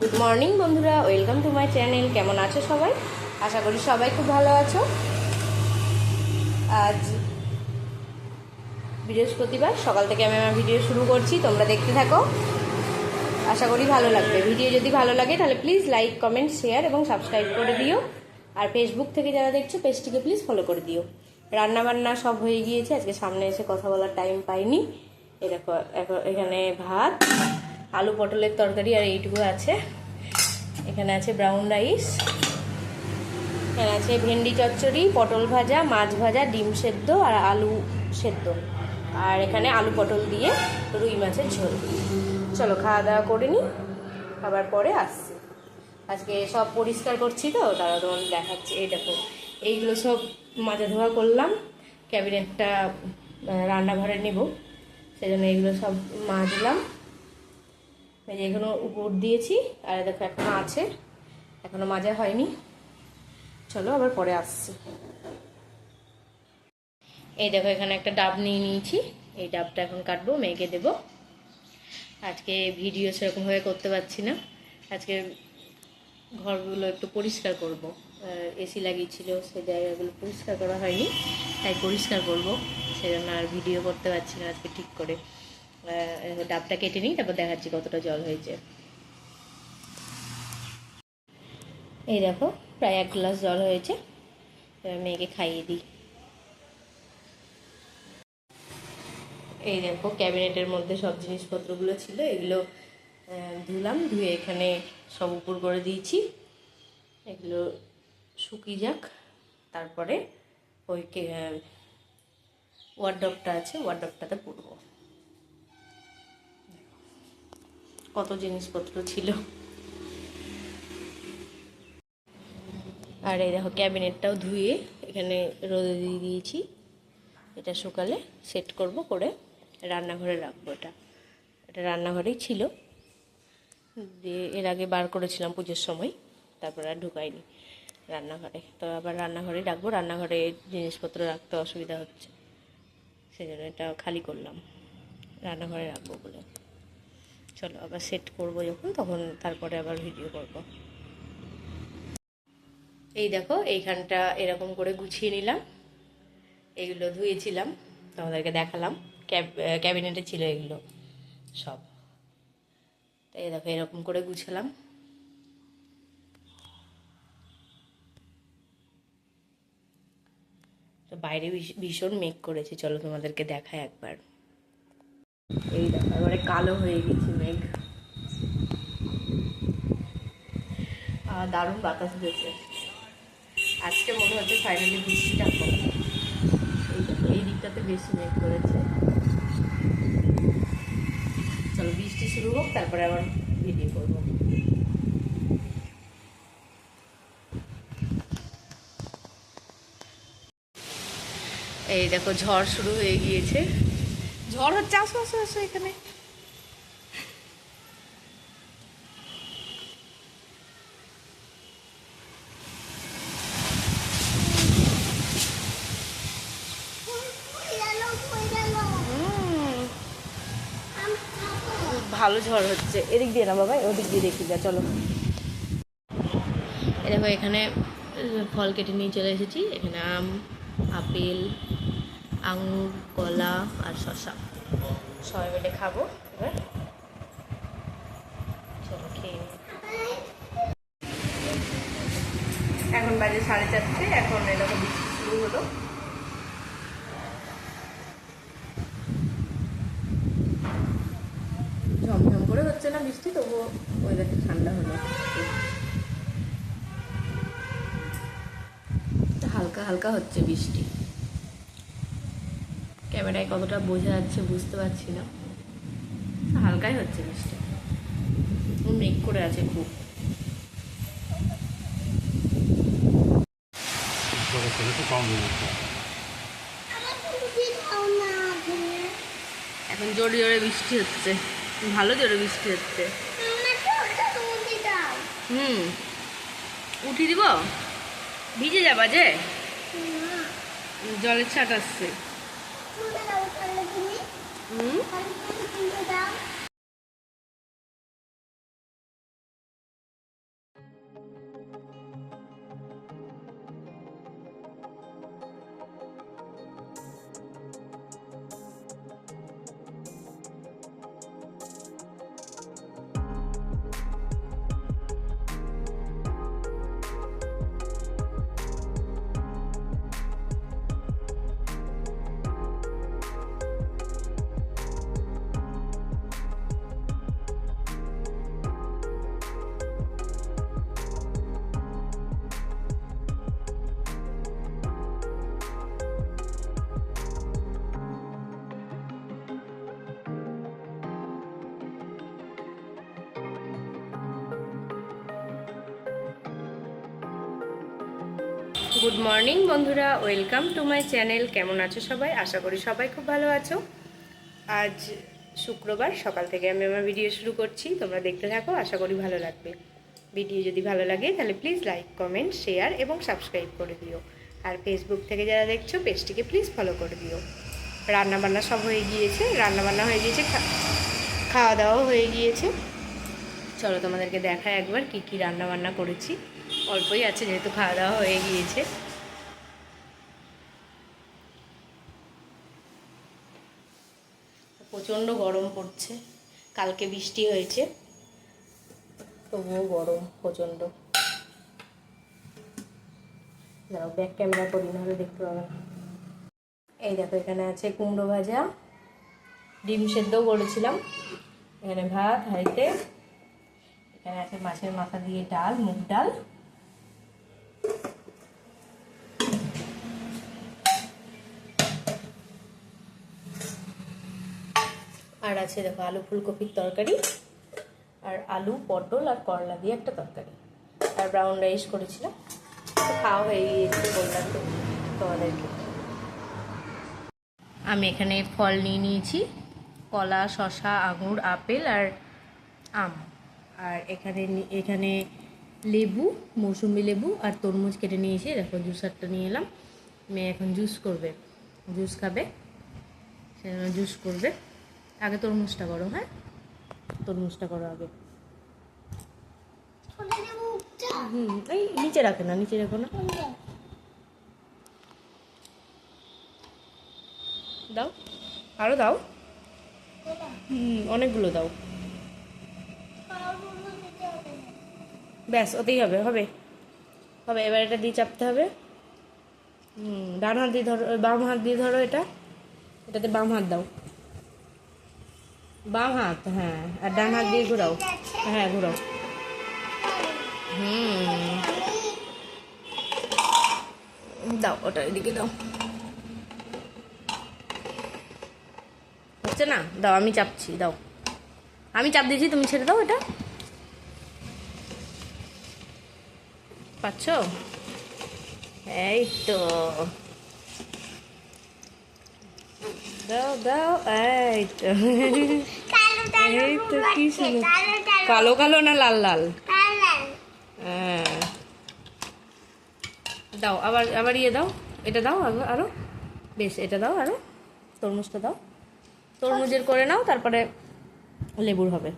Good morning বন্ধুরা, welcome to my channel. কেমন আছো সবাই? আশা করি সবাই খুব ভালো আছো। আজ বৃহস্পতিবার, সকাল থেকে আমি আমার ভিডিও শুরু করছি, তোমরা দেখতে থাকো। আশা করি ভালো লাগবে। ভিডিও যদি ভালো লাগে তাহলে প্লিজ লাইক, কমেন্ট, শেয়ার এবং সাবস্ক্রাইব করে দিও। আর ফেসবুক থেকে যারা দেখছো পেজটিকে প্লিজ ফলো করে দিও। রান্না বান্না সব হয়ে গিয়েছে, আজকে সামনে এসে কথা বলার টাইম পাইনি। এরকম এখানে ভাত, আলু পটলের তরকারি আর এইটুকু আছে। এখানে আছে ব্রাউন রাইস, এখানে আছে ভেন্ডি চচ্চড়ি, পটল ভাজা, মাছ ভাজা, ডিম সেদ্ধ আর আলু সেদ্ধ, আর এখানে আলু পটল দিয়ে রুই মাছের ঝোল। চলো খাওয়া দাওয়া করে নিই, আবার পরে আসছি। আজকে সব পরিষ্কার করছি তো, তারা তোমাদের দেখাচ্ছি। এই দেখো, এইগুলো সব মাজা ধোয়া করলাম। ক্যাবিনেটটা রান্নাঘরে নেব, সেই জন্য এইগুলো সব মাজলাম। এই যে এখনো উপর দিয়েছি, আর দেখো এখনো আছে, এখনো মাজা হয়নি। চলো আবার পরে আসছি। এই দেখো এখানে একটা ডাব নিয়ে নিয়েছি, এই ডাবটা এখন কাটবো, মেয়েকে দেবো। আজকে ভিডিও সেরকমভাবে করতে পারছি না, আজকে ঘরগুলো একটু পরিষ্কার করব। এসি লাগিয়েছিল, সেই জায়গাগুলো পরিষ্কার করা হয়নি, তাই পরিষ্কার করব, সেজন্য আর ভিডিও করতে পারছি না আজকে ঠিক করে। ডাবটা কেটে নিই, তারপর দেখাচ্ছি কতটা জল হয়েছে। এই দেখো প্রায় 1 গ্লাস জল হয়েছে, এবার মেয়েকে খাইয়ে দিই। এই দেখো ক্যাবিনেটের মধ্যে সব জিনিসপত্রগুলো ছিল, এগুলো ধুলাম, ধুয়ে এখানে সব উপর করে দিয়েছি। এগুলো শুকিয়ে যাক, তারপরে ওই ওয়ার্ডরোবটা আছে, ওয়ার্ডরোবটাতে পরবো। কত জিনিসপত্র ছিল। আর এই দেখো ক্যাবিনেটটাও ধুয়ে এখানে রোদে দিয়ে দিয়েছি, এটা সকালে সেট করব, করে রান্নাঘরে রাখবো। এটা রান্নাঘরেই ছিল, দিয়ে এর আগে বার করেছিলাম পুজোর সময়, তারপর আর ঢুকাইনি রান্নাঘরে। তো আবার রান্নাঘরেই রাখবো, রান্নাঘরে জিনিসপত্র রাখতে অসুবিধা হচ্ছে, সেই জন্য এটা খালি করলাম, রান্নাঘরে রাখবো বলে। চলো আবার সেট করবো যখন, তখন তারপরে আবার ভিডিও করব। এই দেখো এইখানটা এরকম করে গুছিয়ে নিলাম, এগুলো ধুয়েছিলাম, তোমাদেরকে দেখালাম। ক্যাবিনেটে ছিল এগুলো সব, তাই দেখো এরকম করে গুছালাম। তো বাইরে ভীষণ মেঘ করেছে, চলো তোমাদেরকে দেখায় একবার। এই দেখো এবারে কালো হয়ে গেছে মেঘ, দারুণ বাতাস দিয়েছে। আজকে মনে হচ্ছে ফাইনালি বৃষ্টিটা হবে। এই দিকটাতে বেশি মেঘ করেছে। চলো বৃষ্টি শুরু হোক, তারপরে আবার ভিডিও করবো। এই দেখো ঝড় শুরু হয়ে গিয়েছে, ঝড় হচ্ছে। আসো আসো আসো এখানে। ভালো ঝড় হচ্ছে, এদিক দিয়ে না বাবা, ওদিক দিয়ে দেখি যা। চলো এই দেখো এখানে ফল কেটে নিয়ে চলে এসেছি। এখানে আম, আপেল, আঙুর, কলা আর শসা, সবাই মিলে খাবো এবার। চলো খেয়ে নিই। এখন বাজে 4:30, এখন এরকম বৃষ্টি শুরু হলো। ঝমঝম করে হচ্ছে না বৃষ্টি, তবুও ওয়েদারটা ঠান্ডা হলো, হালকা হালকা হচ্ছে বৃষ্টি। ক্যামেরায় কতটা বোঝা যাচ্ছে বুঝতে পারছি না, হালকাই হচ্ছে বৃষ্টি, মেঘ করে আছে খুব। এখন জোরে জোরে বৃষ্টি হচ্ছে, ভালো জোরে বৃষ্টি হচ্ছে। উঠিয়ে দিব, ভিজে যাবা যে, জলের ছাট আসছে। গুড মর্নিং বন্ধুরা, ওয়েলকাম টু মাই চ্যানেল। কেমন আছো সবাই? আশা করি সবাই খুব ভালো আছো। আজ শুক্রবার সকাল থেকে আমি আমার ভিডিও শুরু করছি, তোমরা দেখতে থাকো, আশা করি ভালো লাগবে। ভিডিও যদি ভালো লাগে তাহলে প্লিজ লাইক, কমেন্ট, শেয়ার এবং সাবস্ক্রাইব করে দিও। আর ফেসবুক থেকে যারা দেখছো পেজটিকে প্লিজ ফলো করে দিও। রান্নাবান্না সব হয়ে গিয়েছে, রান্নাবান্না হয়ে গিয়েছে, খাওয়া দাওয়াও হয়ে গিয়েছে। চলো তোমাদেরকে দেখায় একবার কি কি রান্নাবান্না করেছি। অল্পই আছে যেহেতু খাওয়া দাওয়া হয়ে গিয়েছে। প্রচণ্ড গরম পড়ছে, কালকে বৃষ্টি হয়েছে, তবুও গরম প্রচণ্ড। দাঁড়াও ব্যাক ক্যামেরা করি, নাহলে দেখতে পাবে না। এই দেখো, এখানে আছে কুমড়ো ভাজা, ডিম সেদ্ধও করেছিলাম, এখানে ভাত হাঁড়িতে, এখানে আছে মাছের মাথা দিয়ে ডাল, মুগ ডাল, আর আছে দেখো আলু ফুলকপির তরকারি, আর আলু পটল আর করলা দিয়ে একটা তরকারি, আর ব্রাউন রাইস করেছিলাম। খাওয়া হয়ে গিয়েছে বললাম তো তোমাদেরকে। আমি এখানে ফল নিয়ে নিয়েছি, কলা, শসা, আঙুর, আপেল আর আম। আর এখানে লেবু, মৌসুমি লেবু আর তরমুজ কেটে নিয়েছি। দেখো জুসারটা নিয়ে এলাম, মেয়ে এখন জুস করবে, জুস খাবে, সেজন্য জুস করবে। আগে তরমুজটা করো, হ্যাঁ তরমুজটা করো আগে। এই নিচে রাখে না, নিচে রাখো না, দাও আরো দাও, অনেকগুলো দাও, ব্যাস ওতেই হবে হবে হবে। এবার এটা দিয়ে চাপতে হবে। ডান হাত দিয়ে ধরো, বাম হাত দিয়ে ধরো, এটাতে বাম হাত দাও, বাম হাত, হ্যাঁ, আর ডান হাত দিয়ে ঘোরাও, হ্যাঁ ঘোরাও। দাও ওটা এদিকে দাও, হচ্ছে না, দাও আমি চাপছি, দাও আমি চাপ দিয়েছি, তুমি ছেড়ে দাও। এটা পাচ্ছ? এই তো দাও দাও, এই তো এই তো, কি সুন্দর, কালো কালো না লাল লাল? হ্যাঁ দাও, আবার আবার ইয়ে দাও, এটা দাও আরো, বেশ এটা দাও, আরো তরমুজটা দাও, তরমুজের করে নাও, তারপরে লেবুর হবে।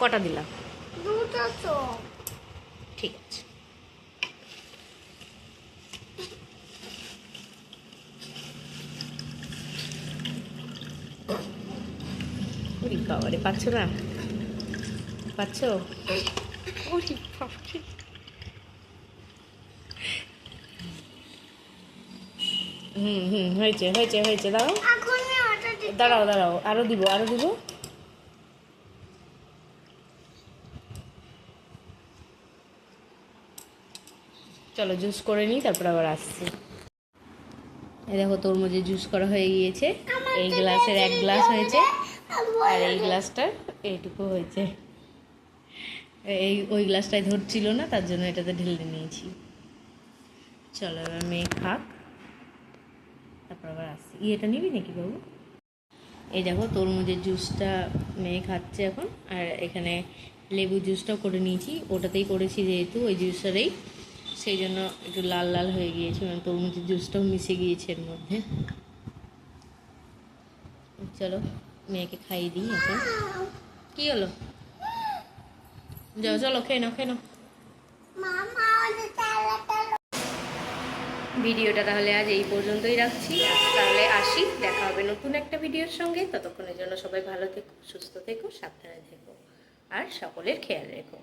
কটা দিলাম? দুটো তো, ঠিক আছে। ওরে বাবারে, পাচ্ছ না? পাচ্ছ? ওরে বাবারে, হয়েছে হয়েছে হয়েছে, দাঁড়াও দাঁড়াও দাঁড়াও, আরো দিব আরো দিব। চলো জুস করে নিই, তারপর আবার আসছি। এই দেখো তরমুজের জুস করা হয়ে গিয়েছে, এই গ্লাসের 1 গ্লাস হয়েছে, আর এই গ্লাসটার এইটুকু হয়েছে। ওই গ্লাসটায় ধরছিল না, তার জন্য এটাতে ঢেলে নিয়েছি। চলো এবার মেয়ে খাক, তারপর আবার আসছি। এটা নিবি নাকি বাবু? এই দেখো তরমুজের জুসটা মেয়ে খাচ্ছে এখন, আর এখানে লেবু জুসটাও করে নিয়েছি, ওটাতেই করেছি যেহেতু ওই জুসটারেই, সেই জন্য একটু লাল লাল হয়ে গিয়েছে, মানে তরমুজের জুসটাও মিশে গিয়েছে এর মধ্যে। চলো মেয়েকে খাইয়ে দিই এখন। কি হলো? যাও চলো খেয়ে নাও, খেয়ে নাও। ভিডিওটা তাহলে আজ এই পর্যন্তই রাখছি, তাহলে আসি, দেখা হবে নতুন একটা ভিডিওর সঙ্গে। ততক্ষণের জন্য সবাই ভালো থেকো, সুস্থ থেকো, সাবধানে থেকো, আর সকলের খেয়াল রেখো।